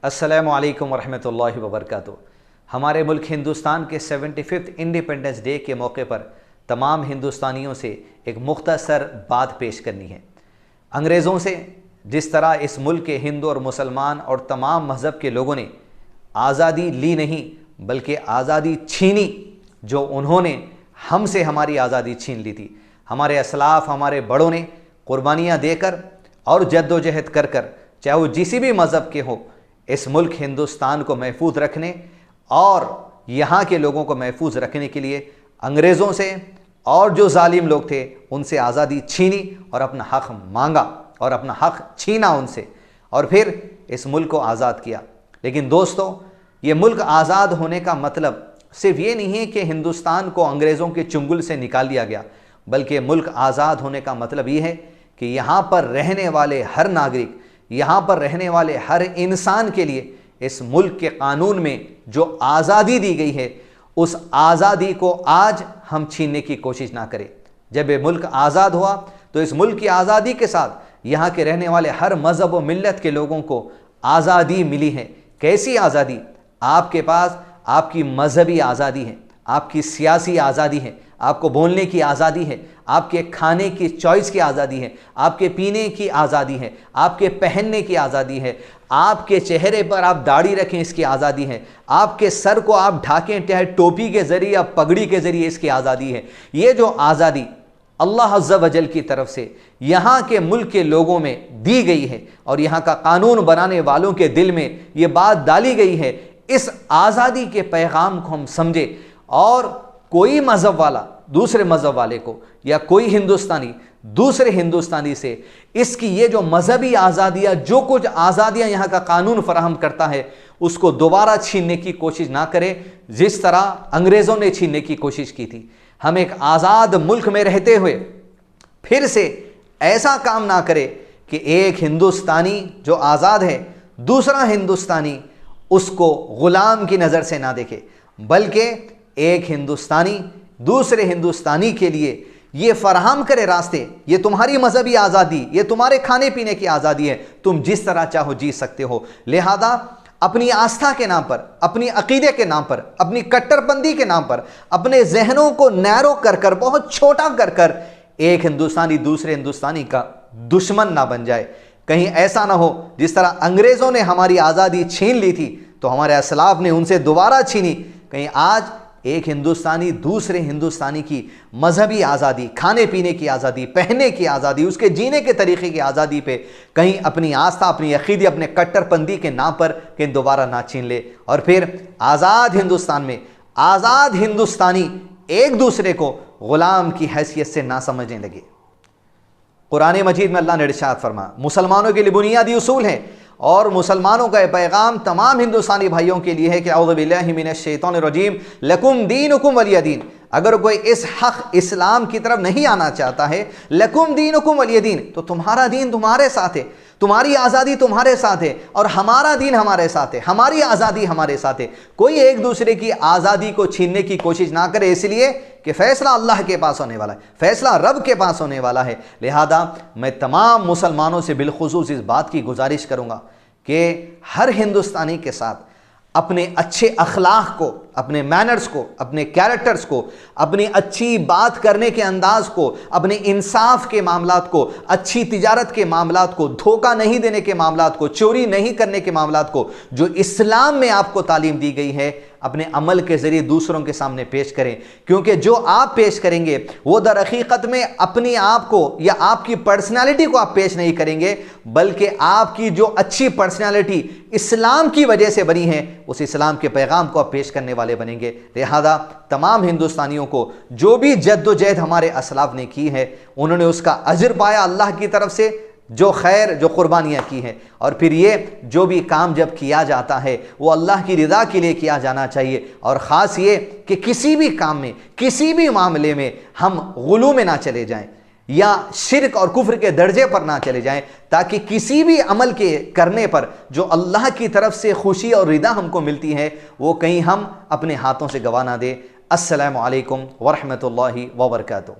अस्सलामु अलैकुम वरहमतुल्लाहि वबरकातुहू। हमारे मुल्क हिंदुस्तान के 75th इंडिपेंडेंस डे के मौके पर तमाम हिंदुस्तानियों से एक मुख्तसर बात पेश करनी है। अंग्रेज़ों से जिस तरह इस मुल्क के हिंदू और मुसलमान और तमाम मज़हब के लोगों ने आज़ादी ली नहीं बल्कि आज़ादी छीनी, जो उन्होंने हमसे हमारी आज़ादी छीन ली थी। हमारे असलाफ़, हमारे बड़ों ने कुर्बानियाँ देकर और जद्दोजहद कर कर, चाहे वो जिसी भी मज़हब के हो, इस मुल्क हिंदुस्तान को महफूज रखने और यहाँ के लोगों को महफूज रखने के लिए अंग्रेज़ों से और जो जालिम लोग थे उनसे आज़ादी छीनी और अपना हक़ मांगा और अपना हक़ छीना उनसे, और फिर इस मुल्क को आज़ाद किया। लेकिन दोस्तों, ये मुल्क आज़ाद होने का मतलब सिर्फ ये नहीं है कि हिंदुस्तान को अंग्रेज़ों के चुंगल से निकाल दिया गया, बल्कि मुल्क आज़ाद होने का मतलब ये है कि यहाँ पर रहने वाले हर नागरिक, यहाँ पर रहने वाले हर इंसान के लिए इस मुल्क के कानून में जो आज़ादी दी गई है, उस आज़ादी को आज हम छीनने की कोशिश ना करें। जब ये मुल्क आज़ाद हुआ तो इस मुल्क की आज़ादी के साथ यहाँ के रहने वाले हर मज़हब व मिल्लत के लोगों को आज़ादी मिली है। कैसी आज़ादी? आपके पास आपकी मजहबी आज़ादी है, आपकी सियासी आज़ादी है, आपको बोलने की आज़ादी है, आपके खाने की चॉइस की आज़ादी है, आपके पीने की आज़ादी है, आपके पहनने की आज़ादी है, आपके चेहरे पर आप दाढ़ी रखें इसकी आज़ादी है, आपके सर को आप ढाकें चाहे टोपी के ज़रिए या पगड़ी के ज़रिए इसकी आज़ादी है। ये जो आज़ादी अल्लाह अज़्ज़ा वजल की तरफ से यहाँ के मुल्क के लोगों में दी गई है और यहाँ का कानून बनाने वालों के दिल में ये बात डाली गई है, इस आज़ादी के पैगाम को हम समझे और कोई मज़हब वाला दूसरे मज़हब वाले को या कोई हिंदुस्तानी दूसरे हिंदुस्तानी से इसकी ये जो मजहबी आज़ादियाँ, जो कुछ आज़ादियाँ यहाँ का कानून फराहम करता है, उसको दोबारा छीनने की कोशिश ना करे जिस तरह अंग्रेज़ों ने छीनने की कोशिश की थी। हम एक आज़ाद मुल्क में रहते हुए फिर से ऐसा काम ना करे कि एक हिंदुस्तानी जो आज़ाद है दूसरा हिंदुस्तानी उसको ग़ुलाम की नज़र से ना देखे, बल्कि एक हिंदुस्तानी दूसरे हिंदुस्तानी के लिए ये फराहम करे रास्ते। ये तुम्हारी मजहबी आज़ादी, ये तुम्हारे खाने पीने की आज़ादी है, तुम जिस तरह चाहो जी सकते हो। लिहाजा अपनी आस्था के नाम पर, अपनी अकीदे के नाम पर, अपनी कट्टरपंथी के नाम पर अपने जहनों को नैरो कर कर, बहुत छोटा कर कर एक हिंदुस्तानी दूसरे हिंदुस्तानी का दुश्मन ना बन जाए। कहीं ऐसा ना हो जिस तरह अंग्रेज़ों ने हमारी आज़ादी छीन ली थी तो हमारे असलाफ ने उनसे दोबारा छीनी, कहीं आज एक हिंदुस्तानी दूसरे हिंदुस्तानी की मजहबी आज़ादी, खाने पीने की आज़ादी, पहनने की आज़ादी, उसके जीने के तरीक़े की आज़ादी पे कहीं अपनी आस्था, अपनी अक़ीदे, अपने कट्टरपंथी के नाम पर कहीं दोबारा ना छीन ले और फिर आज़ाद हिंदुस्तान में आज़ाद हिंदुस्तानी एक दूसरे को ग़ुलाम की हैसियत से ना समझने लगे। कुरान मजीद में अल्लाह ने इरशाद फरमा, मुसलमानों के लिए बुनियादी उसूल हैं और मुसलमानों का पैगाम तमाम हिंदुस्तानी भाइयों के लिए है कि औज़ु बिल्लाहि मिनश शैतानिर रजीम लकुम दीनुकुम वलिय दीन। अगर कोई इस हक़ इस्लाम की तरफ नहीं आना चाहता है, लकुम दीनुकुम वलिय दीन, तो तुम्हारा दीन तुम्हारे साथ है, तुम्हारी आज़ादी तुम्हारे साथ है और हमारा दीन हमारे साथ है, हमारी आज़ादी हमारे साथ है। कोई एक दूसरे की आज़ादी को छीनने की कोशिश ना करे, इसलिए कि फ़ैसला अल्लाह के पास होने वाला है, फ़ैसला रब के पास होने वाला है। लिहाजा मैं तमाम मुसलमानों से बिलखुसूस इस बात की गुजारिश करूँगा कि हर हिंदुस्तानी के साथ अपने अच्छे अखलाक को, अपने मैनर्स को, अपने कैरेक्टर्स को, अपनी अच्छी बात करने के अंदाज़ को, अपने इंसाफ के मामलात को, अच्छी तिजारत के मामलात को, धोखा नहीं देने के मामलात को, चोरी नहीं करने के मामलात को, जो इस्लाम में आपको तालीम दी गई है, अपने अमल के ज़रिए दूसरों के सामने पेश करें। क्योंकि जो आप पेश करेंगे वो दर हकीकत में अपनी आप को या आपकी पर्सनालिटी को आप पेश नहीं करेंगे, बल्कि आपकी जो अच्छी पर्सनालिटी इस्लाम की वजह से बनी है उस इस्लाम के पैगाम को आप पेश करने वाले बनेंगे। लिहाजा तमाम हिंदुस्तानियों को जो भी जद्दोजहद हमारे असलाफ ने की है उन्होंने उसका अजर पाया अल्लाह की तरफ से, जो खैर जो कुर्बानियाँ की हैं। और फिर ये जो भी काम जब किया जाता है वो अल्लाह की रिदा के लिए किया जाना चाहिए, और ख़ास ये कि किसी भी काम में, किसी भी मामले में हम गुलू में ना चले जाएं या शिरक और कुफ्र के दर्जे पर ना चले जाएं, ताकि किसी भी अमल के करने पर जो अल्लाह की तरफ से खुशी और रिदा हमको मिलती है वो कहीं हम अपने हाथों से गंवा ना दे। अस्सलामु अलैकुम वरहमतुल्लाहि वबरकातुहू।